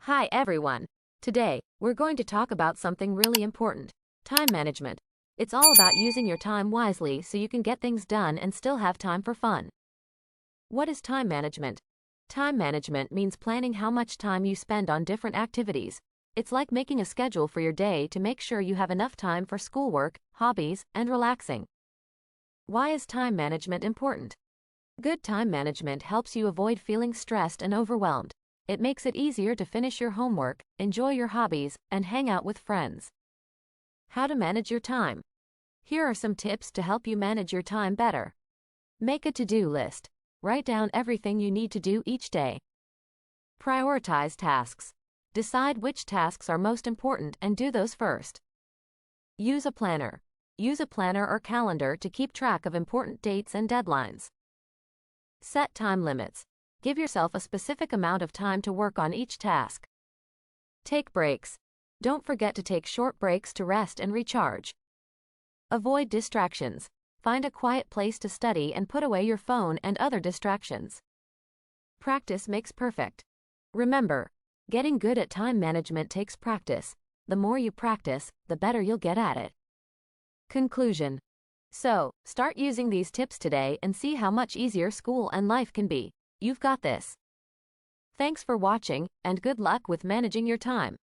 Hi everyone. Today, we're going to talk about something really important: time management. It's all about using your time wisely so you can get things done and still have time for fun. What is time management? Time management means planning how much time you spend on different activities. It's like making a schedule for your day to make sure you have enough time for schoolwork, hobbies, and relaxing. Why is time management important? Good time management helps you avoid feeling stressed and overwhelmed. It makes it easier to finish your homework, enjoy your hobbies, and hang out with friends. How to manage your time. Here are some tips to help you manage your time better. Make a to-do list. Write down everything you need to do each day. Prioritize tasks. Decide which tasks are most important and do those first. Use a planner. Use a planner or calendar to keep track of important dates and deadlines. Set time limits. Give yourself a specific amount of time to work on each task. Take breaks. Don't forget to take short breaks to rest and recharge. Avoid distractions. Find a quiet place to study and put away your phone and other distractions. Practice makes perfect. Remember, getting good at time management takes practice. The more you practice, the better you'll get at it. Conclusion. So, start using these tips today and see how much easier school and life can be. You've got this. Thanks for watching, and good luck with managing your time.